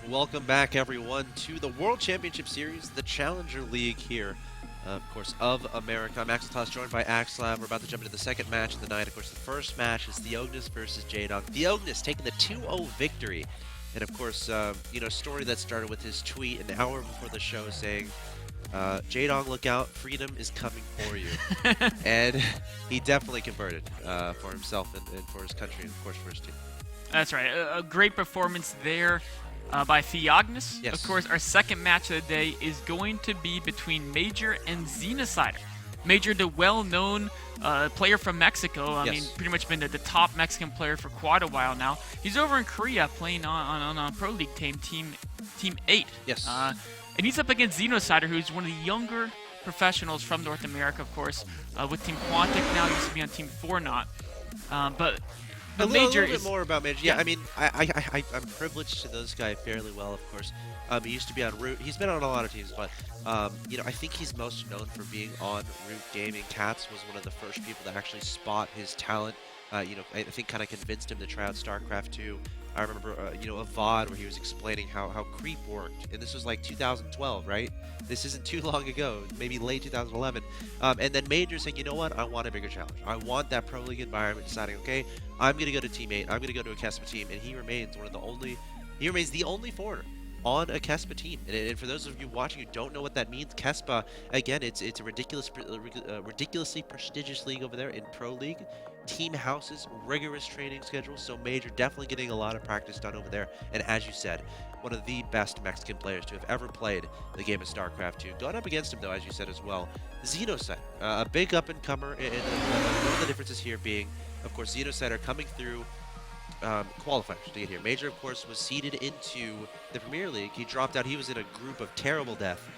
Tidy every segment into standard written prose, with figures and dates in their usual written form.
Welcome back, everyone, to the World Championship Series, the Challenger League here, of course, of America. I'm Axel joined by Axelav. We're about to jump into the second match of the night. Of course, the first match is Theognis versus Jaedong. Theognis taking the 2-0 victory. And, of course, story that started with his tweet an hour before the show saying, Jaedong, look out, freedom is coming for you. And he definitely converted for himself and for his country and, of course, for his team. That's right. A great performance there by Theognis. Yes. Of course, our second match of the day is going to be between Major and Xenocider. Major, the well-known player from Mexico. I mean, pretty much been the top Mexican player for quite a while now. He's over in Korea playing on a Pro League team 8. Yes. And he's up against Xenocider, who's one of the younger professionals from North America, of course, with Team Quantic now. He used to be on Team 4 not. But a Major little bit more about Major. Yeah. I mean, I'm privileged to know this guy fairly well, of course. He used to be on Root. He's been on a lot of teams, but I think he's most known for being on Root Gaming. Cats was one of the first people to actually spot his talent. I think kind of convinced him to try out STARCRAFT 2. I remember, a VOD where he was explaining how Creep worked, and this was like 2012, right? This isn't too long ago, maybe late 2011. And then Major saying, you know what, I want a bigger challenge. I want that Pro League environment, deciding, okay, I'm going to go to Team 8, I'm going to go to a Kespa team, and he remains the only foreigner on a Kespa team. And for those of you watching who don't know what that means, Kespa, again, it's a ridiculously prestigious league over there in Pro League. Team houses, rigorous training schedules, so Major definitely getting a lot of practice done over there. And as you said, one of the best Mexican players to have ever played the game of StarCraft 2. Going up against him, though, as you said as well, Xenocider, a big up-and-comer, and one of the differences here being, of course, Xenocider coming through qualifiers to get here. Major, of course, was seeded into the Premier League. He dropped out. He was in a group of terrible death.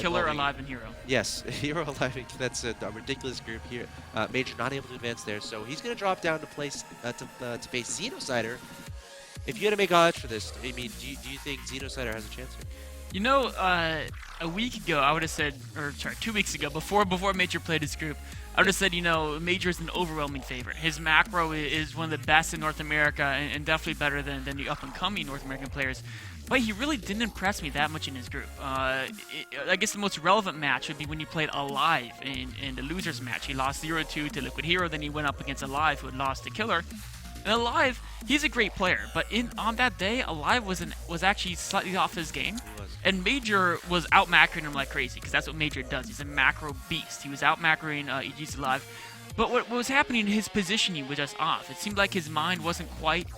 Killer, Alive, and Hero. Yes, Hero, Alive, that's a ridiculous group here. Major not able to advance there, so he's going to drop down to face Xenocider. If you had to make odds for this, I mean, do you think Xenocider has a chance here? You know, a week ago, I would have said, or sorry, 2 weeks ago, before Major played his group, I would have said, Major is an overwhelming favorite. His macro is one of the best in North America, and definitely better than the up-and-coming North American players. But he really didn't impress me that much in his group. I guess the most relevant match would be when he played Alive in the losers match. He lost 0-2 to Liquid Hero, then he went up against Alive, who had lost to Killer. And Alive, he's a great player, but on that day, Alive was actually slightly off his game. And Major was out-macroing him like crazy, because that's what Major does. He's a macro beast. He was out-macroing EG's Alive. But what was happening, his positioning was just off. It seemed like his mind wasn't quite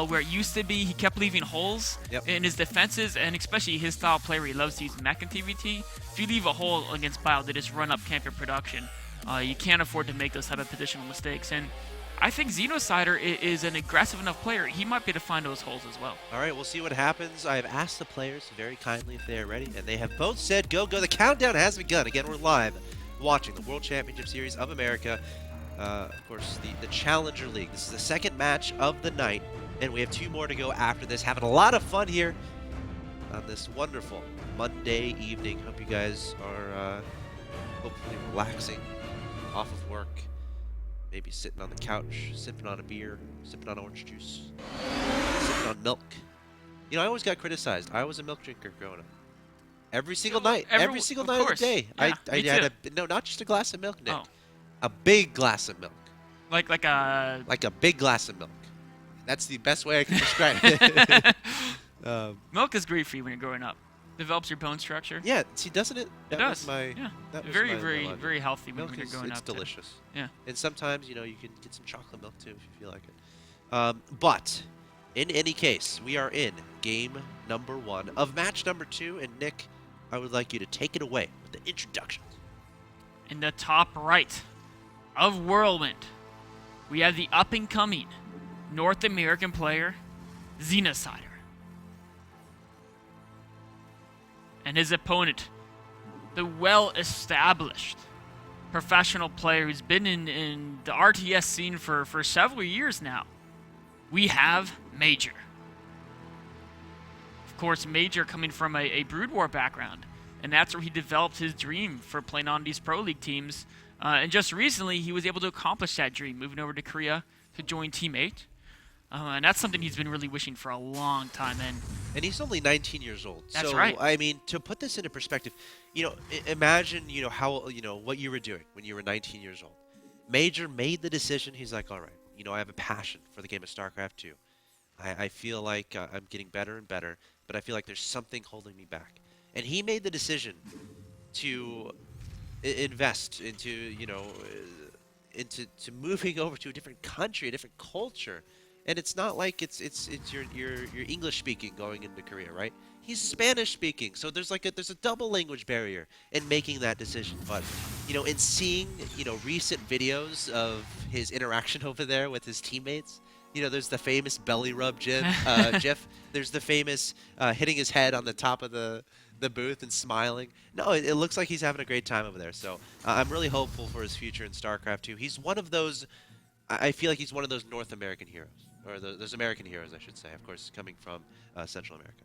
where it used to be. He kept leaving holes in his defenses, and especially his style of play where he loves to use mech and TVT. If you leave a hole against Bio, they just run up camp your production. You can't afford to make those type of positional mistakes. And I think Xenocider is an aggressive enough player. He might be able to find those holes as well. All right, we'll see what happens. I have asked the players very kindly if they are ready, and they have both said go. The countdown has begun. Again, we're live watching the World Championship Series of America. Of course, the Challenger League. This is the second match of the night, and we have 2 more to go after this. Having a lot of fun here on this wonderful Monday evening. Hope you guys are hopefully relaxing off of work. Maybe sitting on the couch, sipping on a beer, sipping on orange juice, sipping on milk. I always got criticized. I was a milk drinker growing up. Every single night. Every single night of the day. Yeah, I had no, not just a glass of milk, Nick. Oh. A big glass of milk. Like a big glass of milk. That's the best way I can describe it. milk is great for you when you're growing up. Develops your bone structure. Yeah, see, doesn't it? It does. Very healthy when milk you're growing up. It's delicious. Yeah. And sometimes, you can get some chocolate milk too if you feel like it. But in any case, we are in game number 1 of match number 2, and Nick, I would like you to take it away with the introductions. In the top right of Whirlwind, we have the up-and-coming North American player, Xenocider. And his opponent, the well-established professional player who's been in the RTS scene for several years now. We have Major. Of course, Major coming from a Brood War background, and that's where he developed his dream for playing on these Pro League teams. And just recently, he was able to accomplish that dream, moving over to Korea to join Team 8. And that's something he's been really wishing for a long time. And he's only 19 years old. That's so, right. I mean, to put this into perspective, imagine, how, what you were doing when you were 19 years old. Major made the decision. He's like, all right, I have a passion for the game of StarCraft 2. I feel like I'm getting better and better, but I feel like there's something holding me back. And he made the decision to invest into, into moving over to a different country, a different culture. And it's not like it's your English speaking going into Korea, right? He's Spanish speaking, so there's a double language barrier in making that decision. But in seeing recent videos of his interaction over there with his teammates, there's the famous belly rub gif. There's the famous hitting his head on the top of the booth and smiling. No, it looks like he's having a great time over there. So I'm really hopeful for his future in StarCraft 2. He's one of those. I feel like he's one of those North American heroes, or those American heroes, I should say. Of course, coming from Central America.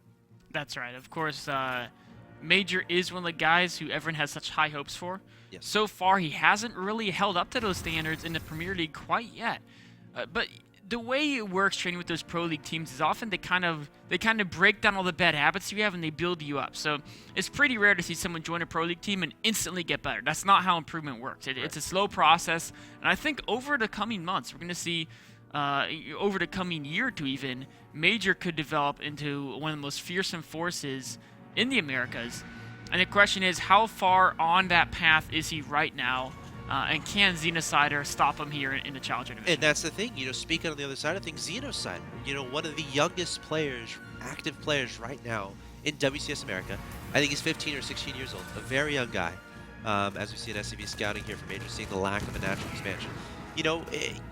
That's right. Of course, Major is one of the guys who everyone has such high hopes for. Yes. So far, he hasn't really held up to those standards in the Premier League quite yet. But the way it works training with those Pro League teams is often they kind of break down all the bad habits you have and they build you up. So it's pretty rare to see someone join a Pro League team and instantly get better. That's not how improvement works. It's a slow process. And I think over the coming months, we're going to see, over the coming year or two even, Major could develop into one of the most fearsome forces in the Americas. And the question is, how far on that path is he right now? And can Xenocider stop him here in the Challenger division? And that's the thing, speaking on the other side of things, Xenocider, one of the youngest players, active players right now in WCS America. I think he's 15 or 16 years old, a very young guy. As we see in SCV scouting here from Major, seeing the lack of a natural expansion.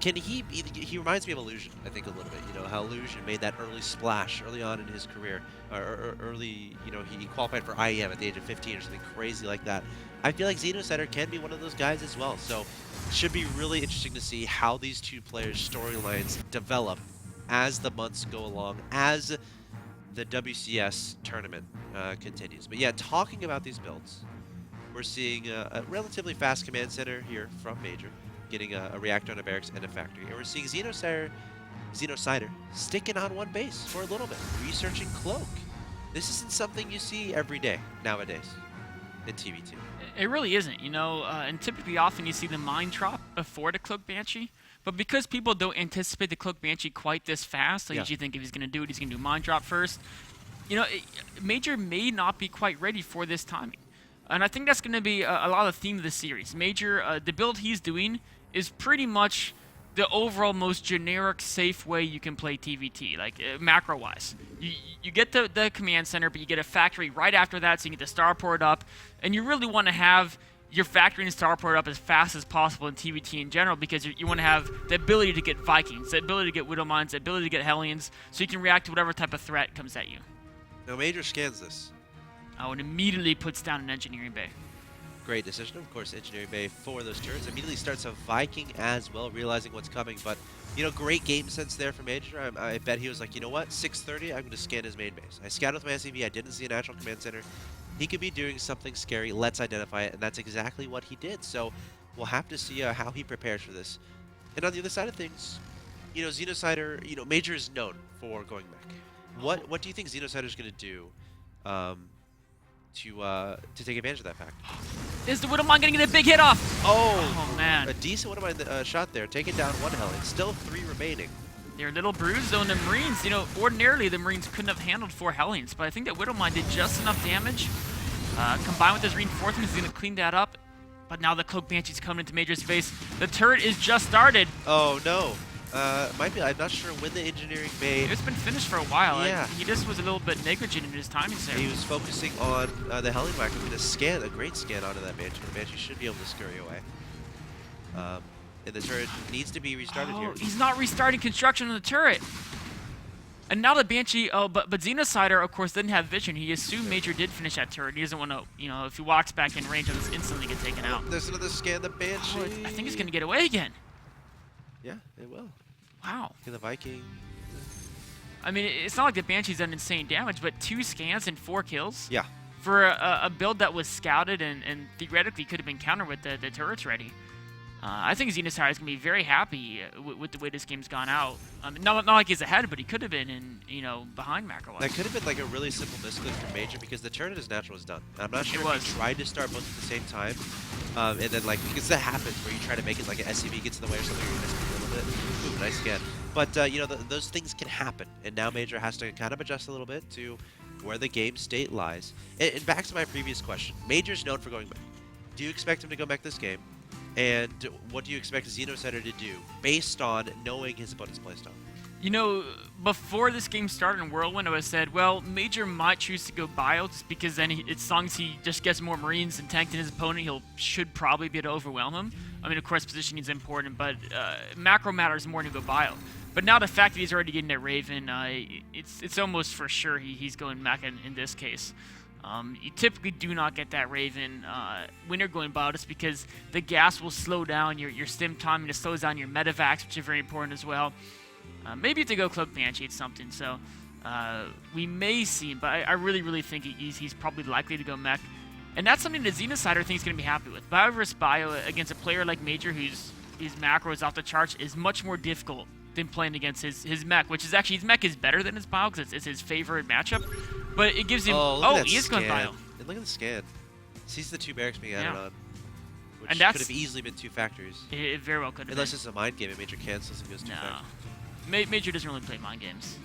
Can he reminds me of Illusion, I think, a little bit. How Illusion made that early splash early on in his career, or early, he qualified for IEM at the age of 15 or something crazy like that. I feel like Xenocider can be one of those guys as well. So it should be really interesting to see how these two players' storylines develop as the months go along, as the WCS tournament continues. But yeah, talking about these builds, we're seeing a relatively fast command center here from Major, getting a reactor on a barracks and a factory. And we're seeing Xenocider sticking on one base for a little bit, researching Cloak. This isn't something you see every day nowadays in TV2. It really isn't, and typically often you see the mine drop before the Cloak Banshee, but because people don't anticipate the Cloak Banshee quite this fast, they usually think if he's going to do it, he's going to do mine drop first. Major may not be quite ready for this timing. And I think that's going to be a lot of the theme of the series. Major, the build he's doing is pretty much the overall most generic, safe way you can play TVT, like macro-wise. You get the command center, but you get a factory right after that, so you get the starport up, and you really want to have your factory and starport up as fast as possible in TVT in general, because you want to have the ability to get Vikings, the ability to get Widow Mines, the ability to get Hellions, so you can react to whatever type of threat comes at you. Now Major scans this. Oh, and immediately puts down an engineering bay. Great decision, of course, engineering bay for those turrets. Immediately starts a Viking as well, realizing what's coming. But, great game sense there from Major. I bet he was like, you know what, 6:30, I'm going to scan his main base. I scouted with my SCV, I didn't see a natural command center. He could be doing something scary, let's identify it, and that's exactly what he did. So we'll have to see how he prepares for this. And on the other side of things, Xenocider, Major is known for going mech. What do you think Xenocider is going to do to take advantage of that fact? Is the Widow Mine going to get a big hit off? Oh man. A decent Widow Mine shot there. Taking down one Hellion. Still 3 remaining. They're a little bruised, though, and the Marines, ordinarily the Marines couldn't have handled 4 Hellions, but I think that Widow Mine did just enough damage. Combined with his reinforcements, he's going to clean that up. But now the Cloak Banshee's coming into Major's face. The turret is just started. Oh, no. Might be. I'm not sure when the engineering bay. It's been finished for a while. Yeah. He just was a little bit negligent in his timing there. He was focusing on the Hellion Whacker with a great scan onto that Banshee. The Banshee should be able to scurry away. And the turret needs to be restarted here. He's not restarting construction on the turret. And now the Banshee, but Xenocider, of course, didn't have vision. He assumed Major did finish that turret. He doesn't want to, if he walks back in range, he'll just instantly get taken out. There's another scan, the Banshee. I think he's going to get away again. Yeah, it will. Wow. Look at the Viking. I mean, it's not like the Banshee's done insane damage, but 2 scans and 4 kills? Yeah. For a build that was scouted and theoretically could have been countered with the turrets ready. I think Xenocider is going to be very happy with the way this game's gone out. Not like he's ahead, but he could have been behind macro-wise. That could have been like a really simple misclick for Major because the turn at his natural was done. I'm not sure It if was. he tried to start both at the same time, and then like because that happens where you try to make it like an SCV gets in the way or something, you're missing a little bit. Ooh, nice scan. But you know those things can happen, and now Major has to kind of adjust a little bit to where the game state lies. And back to my previous question, Major's known for going back. Do you expect him to go back this game? And what do you expect Xenocider to do based on knowing his opponent's playstyle? You know, before this game started in Whirlwind, I said, well, Major might choose to go bio just because then as long as he just gets more Marines and tanked in his opponent, should probably be able to overwhelm him. I mean, of course, positioning is important, but macro matters more to go bio. But now the fact that he's already getting that Raven, it's almost for sure he's going back in this case. You typically do not get that Raven when you're going bio just because the gas will slow down your stim timing, it slows down your medevacs, which are very important as well. Maybe if they go Cloak Banshee, it's something. So we may see him, but I really, really think he's probably likely to go mech. And that's something that Xenocider thinks he's going to be happy with. Bio versus bio against a player like Major whose macro is off the charts is much more difficult than playing against his mech, which is actually, his mech is better than his bio because it's his favorite matchup. But it gives him... Oh, he is going bio. And look at the scan. Sees the 2 barracks being added on. Which And could have easily been 2 factories. It very well could have Unless been. it's a mind game and Major cancels and goes 2 factories. Major doesn't really play mind games.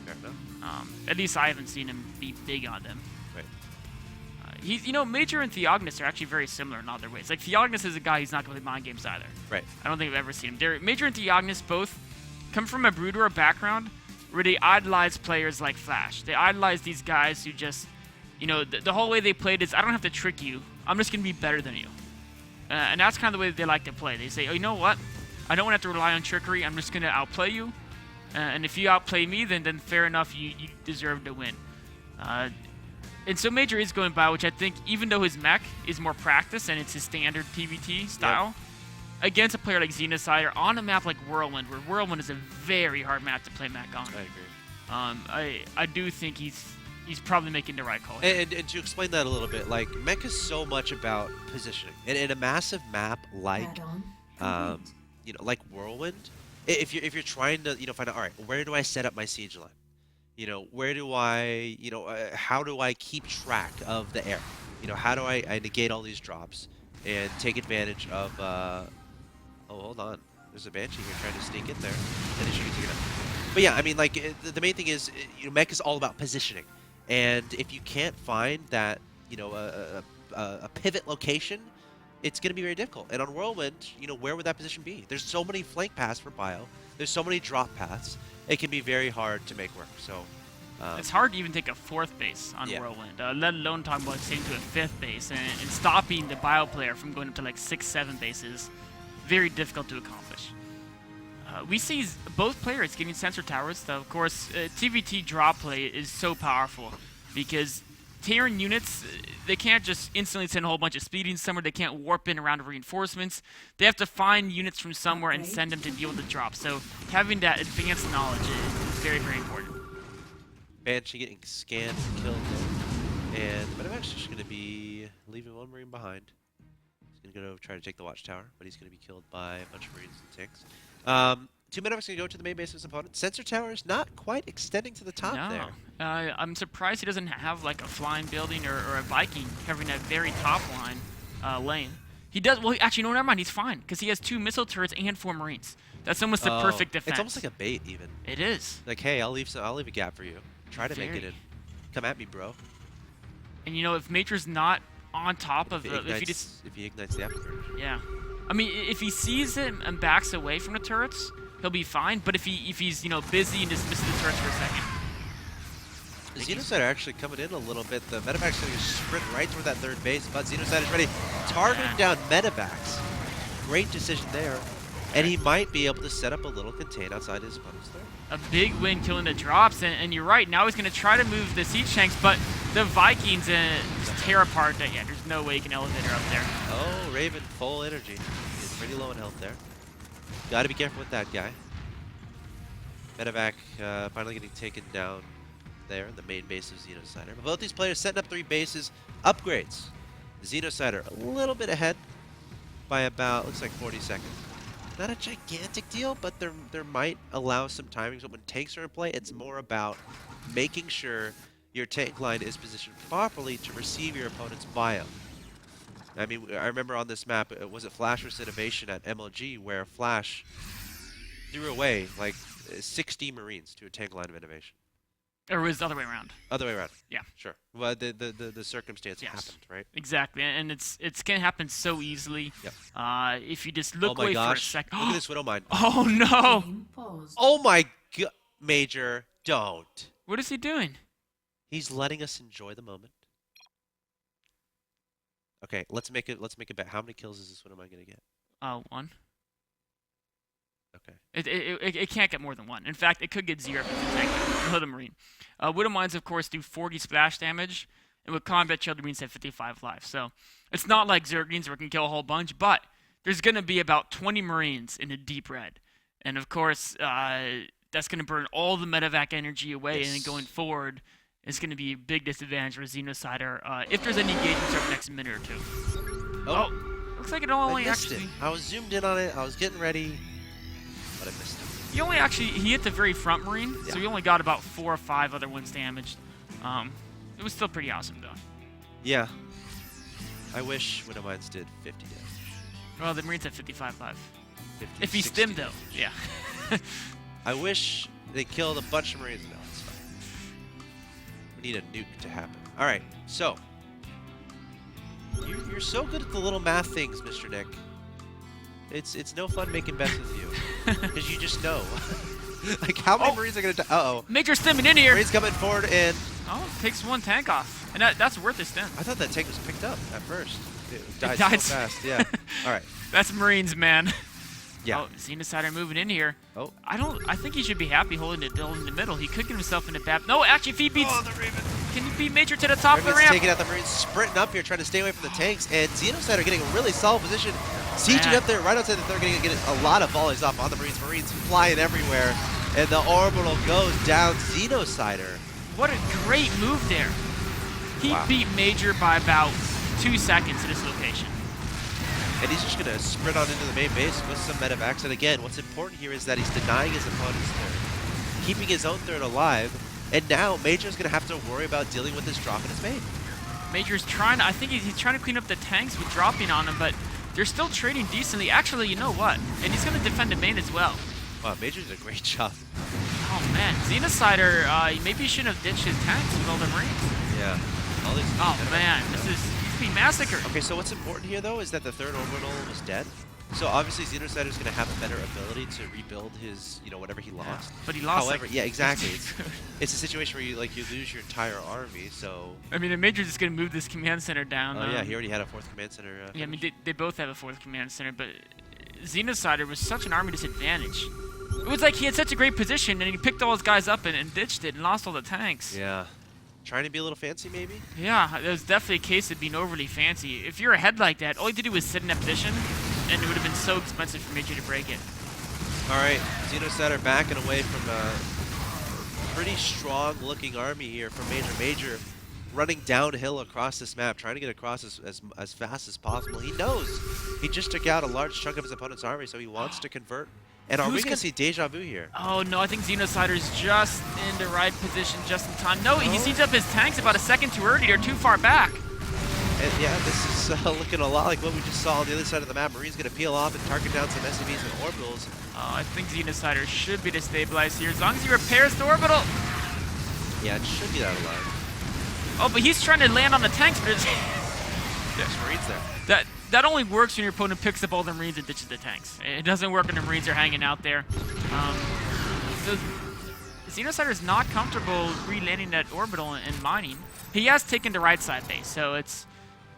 Fair enough. At least I haven't seen him be big on them. Right. Major and Theognis are actually very similar in other ways. Like, Theognis is a guy who's not going to play mind games either. Right. I don't think I've ever seen him. Major and Theognis both come from a Brood War background where they idolize players like Flash. They idolize these guys who just, the whole way they played is, I don't have to trick you. I'm just going to be better than you. And that's kind of the way that they like to play. They say, oh, you know what? I don't want to have to rely on trickery. I'm just going to outplay you. And if you outplay me, then fair enough, you deserve to win. And so Major is going by, which I think, even though his mech is more practice and it's his standard PvT style, against a player like Xenocider on a map like Whirlwind, where Whirlwind is a very hard map to play mech on. I agree. I do think he's probably making the right call. And to explain that a little bit, like, mech is so much about positioning. And in a massive map like, like Whirlwind, if you're trying to, find out, all right, where do I set up my siege line? Where do I, how do I keep track of the air? How do I negate all these drops and take advantage of, oh, hold on. There's a Banshee here trying to sneak in there. And then she can take it out. But yeah, I mean, like, the main thing is, mech is all about positioning. And if you can't find that, a pivot location, it's going to be very difficult. And on Whirlwind, where would that position be? There's so many flank paths for bio. There's so many drop paths. It can be very hard to make work. So it's hard to even take a 4th base on Whirlwind, let alone talk about staying to a 5th base and stopping the bio player from going up to like 6, 7 bases. Very difficult to accomplish. We see both players getting sensor towers, though. Of course, TVT drop play is so powerful because Terran units, they can't just instantly send a whole bunch of speeding somewhere. They can't warp in around reinforcements. They have to find units from somewhere and send them to deal with the drop. So having that advanced knowledge is very, very important. Banshee getting scanned and killed there. And Medevac's just going to be leaving 1 Marine behind. He's going to go try to take the watchtower, but he's going to be killed by a bunch of Marines and tanks. 2 Medevac's going to go to the main base of his opponent. Sensor tower is not quite extending to the top there. I'm surprised he doesn't have like a flying building or a Viking covering that very top line lane. He does. Well, actually, no, never mind. He's fine because he has 2 missile turrets and 4 Marines. That's almost the perfect defense. It's almost like a bait, even. It is. Like, hey, I'll leave a gap for you. Try to make it in. Come at me, bro. And if Major's not on top of if he ignites the afterburner. Yeah. I mean, if he sees it and backs away from the turrets, he'll be fine. But if he's busy and just misses the turrets for a second. Xenocider actually coming in a little bit. The Medevac's going to sprint right toward that 3rd base, but Xenocider's ready. Targeting down Medevac's. Great decision there. And he might be able to set up a little contain outside his opponent's there. A big win killing the drops, and you're right. Now he's going to try to move the siege tanks, but the Vikings just tear apart that. Yeah, there's no way you can elevator up there. Oh, Raven, full energy. He's pretty low in health there. Got to be careful with that guy. Medevac finally getting taken down there in the main base of Xenocider. But both these players setting up 3 bases. Upgrades. Xenocider a little bit ahead. by about, looks like 40 seconds. Not a gigantic deal, but there might allow some timings. But when tanks are in play, it's more about making sure your tank line is positioned properly to receive your opponent's bio. I mean, I remember on this map, was it Flash vs Innovation at MLG, where Flash threw away like 60 Marines to a tank line of Innovation. Or was the other way around? Other way around. Yeah. Sure. Well, the circumstance happened, right? Exactly, and it's gonna happen so easily. Yep. If you just look away for a second. Look at this Widow Mine. Oh no! Oh my god, Major, don't. What is he doing? He's letting us enjoy the moment. Okay, let's make a bet. How many kills is this Widow Mine gonna get? 1. Okay. It can't get more than 1. In fact, it could get 0 if it's a tank with a Marine. Widow Mines, of course, do 40 splash damage, and with combat shield, Marines have 55 life. So it's not like Zerglings where it can kill a whole bunch, but there's going to be about 20 Marines in a deep red. And of course, that's going to burn all the medevac energy away, and then going forward, it's going to be a big disadvantage for Xenocider if there's any engagements over the next minute or 2. Oh, looks like it only actually... I was zoomed in on it, I was getting ready. But I missed him. He hit the very front Marine, so he only got about 4 or 5 other ones damaged. It was still pretty awesome, though. Yeah. I wish Widow Mines did 50 damage. Well, the Marines have 55 life. 50, if he stimmed, though. Yeah. I wish they killed a bunch of Marines. No, it's fine. We need a nuke to happen. All right, so. You're so good at the little math things, Mr. Nick. It's no fun making bets with you, because you just know. Like, how many Marines are going to die? Uh-oh. Major stimming in here. Marines coming forward and... Oh, takes 1 tank off. And that's worth a stim. I thought that tank was picked up at first. It died so fast, yeah. All right. That's Marines, man. Yeah. Oh, Xenocider moving in here. Oh. I think he should be happy holding it in the middle. He could get himself in a bad... No, actually, if he beats... Oh, the Raven. Can you beat Major to the top of the Raven's ramp? taking out the Marines, sprinting up here, trying to stay away from the tanks, and Xenocider getting a really solid position. Sieging up there right outside the third, getting a lot of volleys off on the Marines. Marines flying everywhere, and the orbital goes down. Xenocider. What a great move there. He beat Major by about 2 seconds at this location. And he's just going to sprint on into the main base with some medevacs. And again, what's important here is that he's denying his opponent's third, keeping his own third alive, and now Major's going to have to worry about dealing with this drop in his main. Major's trying, I think he's trying to clean up the tanks with dropping on him, but they're still trading decently. Actually, you know what? And he's going to defend the main as well. Wow, Major did a great job. Oh, man. Xenocider, maybe he shouldn't have ditched his tanks with all the Marines. Yeah. All these man. This is... He's being massacred. Okay, so what's important here, though, is that the third orbital was dead. So obviously Xenocider's going to have a better ability to rebuild his, whatever he lost. But he lost. However, yeah, exactly. It's a situation where you lose your entire army. So I mean, the Major's just going to move this command center down. Oh yeah, he already had a 4th command center. Yeah, I mean they both have a 4th command center, but Xenocider was such an army disadvantage. It was like he had such a great position, and he picked all his guys up and ditched it and lost all the tanks. Yeah. Trying to be a little fancy, maybe? Yeah, it was definitely a case of being overly fancy. If you're ahead like that, all you had to do was sit in that position, and it would have been so expensive for Major to break it. All right, Xenocider backing away from a pretty strong-looking army here from Major. Major running downhill across this map, trying to get across as fast as possible. He knows he just took out a large chunk of his opponent's army, so he wants to convert. And are we going to see deja vu here? Oh, no, I think Xenocider's just in the right position just in time. No, he sees up his tanks about a second too early. They're too far back. And yeah, this is looking a lot like what we just saw on the other side of the map. Marine's going to peel off and target down some SCVs and orbitals. Oh, I think Xenocider should be destabilized here as long as he repairs the orbital. Yeah, it should get out alive. Oh, but he's trying to land on the tanks. But there's Marines there. That only works when your opponent picks up all the Marines and ditches the tanks. It doesn't work when the Marines are hanging out there. So Xenocider is not comfortable re-landing that orbital and mining. He has taken the right side base, so it's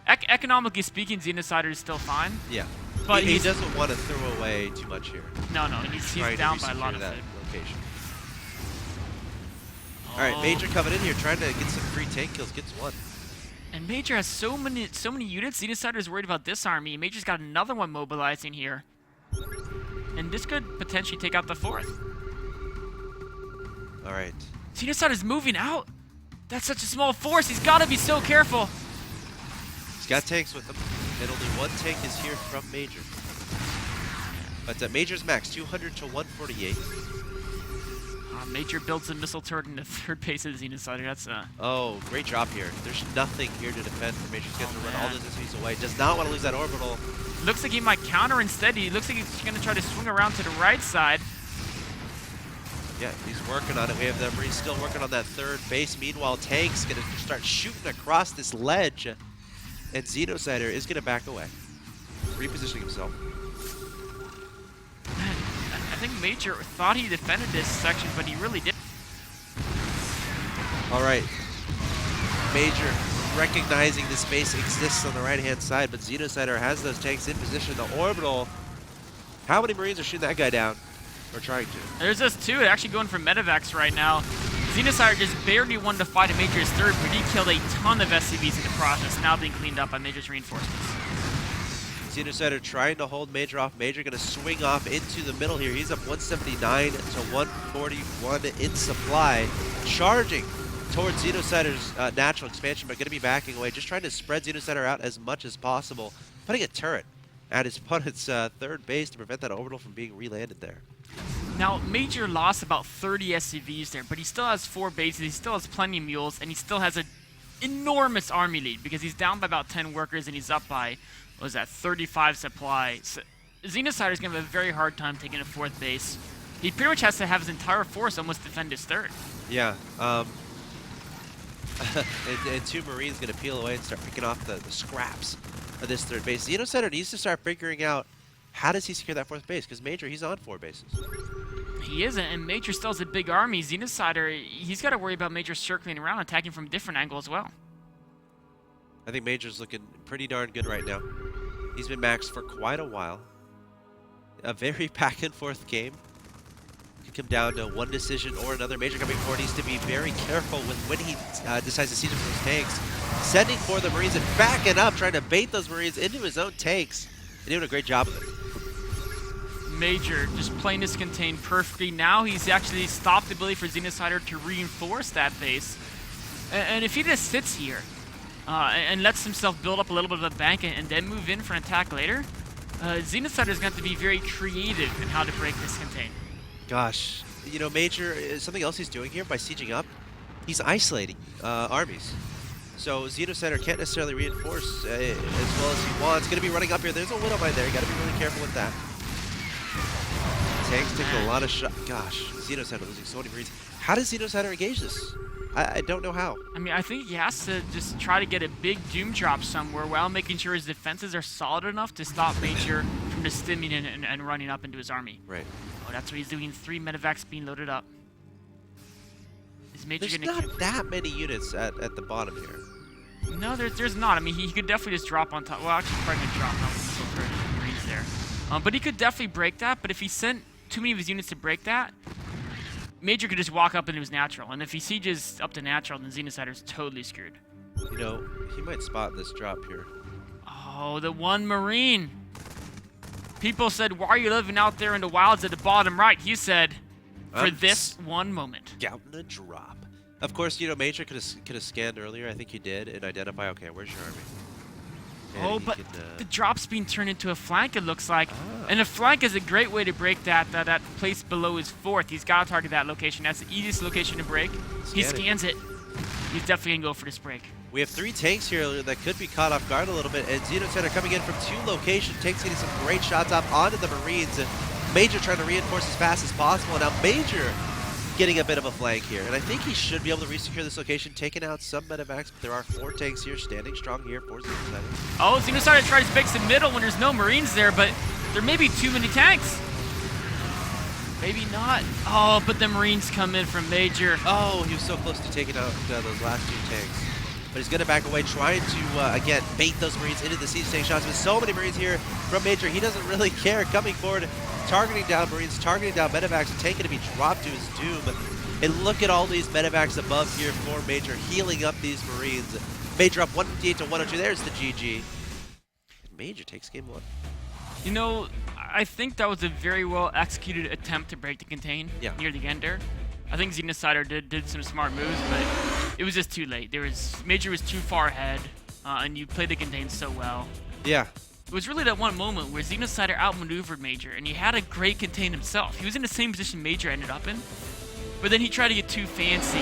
economically speaking, Xenocider is still fine. Yeah, but he doesn't want to throw away too much here. No, he's down by a lot of that food. Location. All right, Major coming in here, trying to get some free tank kills. Gets 1. And Major has so many units. Xenocider is worried about this army. Major's got another one mobilizing here. And this could potentially take out the 4th. All right. Xenocider's moving out. That's such a small force. He's got to be so careful. He's got tanks with him. And only one tank is here from Major. But Major's max, 200 to 148. Major builds a missile turret in the third base of the Xenocider. That's Oh, great drop here. There's nothing here to defend for Major's going to run all man. those SCVs away. Does not want to lose that orbital. Looks like he might counter instead. He looks like he's going to try to swing around to the right side. Yeah, he's working on it. We have the Marines still working on that third base. Meanwhile, Tank's going to start shooting across this ledge. And Xenocider is going to back away, repositioning himself. Man, I think Major thought he defended this section, but he really didn't. All right. Major recognizing the space exists on the right-hand side, but Xenocider has those tanks in position. The orbital. How many Marines are shooting that guy down? Or trying to? There's just two actually going for medevacs right now. Xenocider just barely won the fight at Major's third, but he killed a ton of SCVs in the process, now being cleaned up by Major's reinforcements. Xenocider trying to hold Major off. Major going to swing off into the middle here. He's up 179 to 141 in supply. Charging towards Xenocider's natural expansion, but going to be backing away. Just trying to spread Xenocider out as much as possible. Putting a turret at his opponent's third base to prevent that orbital from being relanded there. Now, Major lost about 30 SCVs there, but he still has 4 bases, he still has plenty of mules, and he still has an enormous army lead because he's down by about 10 workers and he's up by, what was that, 35 supply. So, Xenocider's going to have a very hard time taking a 4th base. He pretty much has to have his entire force almost defend his 3rd. Yeah. And 2 Marines going to peel away and start picking off the scraps of this 3rd base. Xenocider needs to start figuring out how does he secure that 4th base? Because Major, he's on 4 bases. He isn't, and Major still has a big army. Xenocider, he's got to worry about Major circling around, attacking from a different angle as well. I think Major's looking pretty darn good right now. He's been maxed for quite a while. A very back and forth game. Could come down to one decision or another. Major coming forward needs to be very careful with when he decides to siege up those tanks. Sending for the Marines and backing up, trying to bait those Marines into his own tanks. And doing a great job of it. Major just playing this contained perfectly. Now he's actually stopped the ability for Xenocider to reinforce that base. And if he just sits here and lets himself build up a little bit of a bank and then move in for an attack later, Xenocider's going to have to be very creative in how to break this contain. Gosh, you know, Major, something else he's doing here by sieging up, he's isolating armies. So Xenocider can't necessarily reinforce as well as he wants. Going to be running up here. There's a Widow Mine there. You got to be really careful with that. Tank's taking a lot of shots. Gosh, Xenocider losing so many Marines. How does Xenocider engage this? I don't know how. I mean, I think he has to just try to get a big doom drop somewhere while making sure his defenses are solid enough to stop Major from just stimming in and running up into his army. Right. Oh, that's what he's doing. 3 medevacs being loaded up. Is Major There's gonna not that many units at the bottom here. No, there's not. I mean, he could definitely just drop on top. Well, actually, he's probably going to drop on the missile turret and Marines there. But he could definitely break that. But if he sent too many of his units to break that, Major could just walk up into his natural. And if he sieges up to natural, then Xenocider's totally screwed. You know, he might spot this drop here. Oh, the 1 Marine. People said, why are you living out there in the wilds at the bottom right? He said, for this one moment. Scouting a drop. Of course, you know, Major could have scanned earlier. I think he did, and identify, okay, where's your army? And Oh, he but can, the drop's being turned into a flank, it looks like. And a flank is a great way to break that place below his 4th. He's got to target that location. That's the easiest location to break. He scans it. He's definitely going to go for this break. We have 3 tanks here that could be caught off guard a little bit, and Xenocider coming in from 2 locations. Tanks getting some great shots up onto the Marines. And Major trying to reinforce as fast as possible. Now Major getting a bit of a flank here, and I think he should be able to re-secure this location, taking out some medevacs, but there are 4 tanks here, standing strong here for Xenocider. Oh, Xenocider tries to break the middle when there's no Marines there, but there may be too many tanks. Maybe not. Oh, but the Marines come in from Major. Oh, he was so close to taking out those last 2 tanks. But he's going to back away, trying to, again, bait those Marines into the siege tank shots. With so many Marines here from Major, he doesn't really care. Coming forward, targeting down Marines, targeting down medevacs, and taking to be dropped to his doom. And look at all these medevacs above here for Major, healing up these Marines. Major up 158 to 102. There's the GG. Major takes game 1. You know, I think that was a very well executed attempt to break the contain near the end there. I think Xenocider did some smart moves, but it was just too late. Major was too far ahead, and you played the contain so well. Yeah. It was really that one moment where Xenocider outmaneuvered Major, and he had a great contain himself. He was in the same position Major ended up in, but then he tried to get too fancy,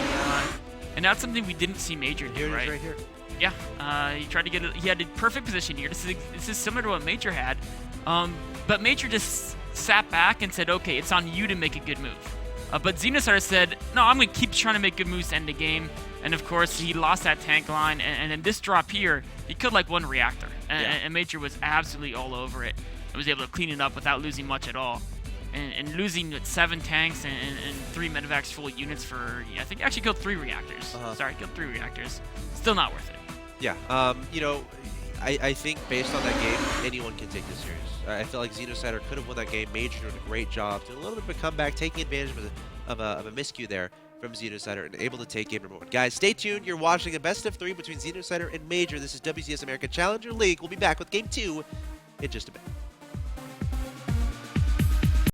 and that's something we didn't see Major do, Here it right? is right here. Yeah, he tried to get he had a perfect position here. This is similar to what Major had, but Major just sat back and said, okay, it's on you to make a good move. But Xenocider said, no, I'm going to keep trying to make good moves to end the game. And of course, he lost that tank line, and then this drop here, he killed like one reactor. And Major was absolutely all over it. And was able to clean it up without losing much at all. And losing 7 tanks and 3 medevacs full units for, I think he actually killed 3 reactors. Sorry, killed 3 reactors. Still not worth it. Yeah, you know, I think based on that game, anyone can take this serious. I feel like Xenocider could have won that game. Major did a great job, did a little bit of a comeback, taking advantage of a miscue there from Xenocider and able to take game number 1. Guys, stay tuned. You're watching a best of 3 between Xenocider and Major. This is WCS America Challenger League. We'll be back with game 2 in just a bit.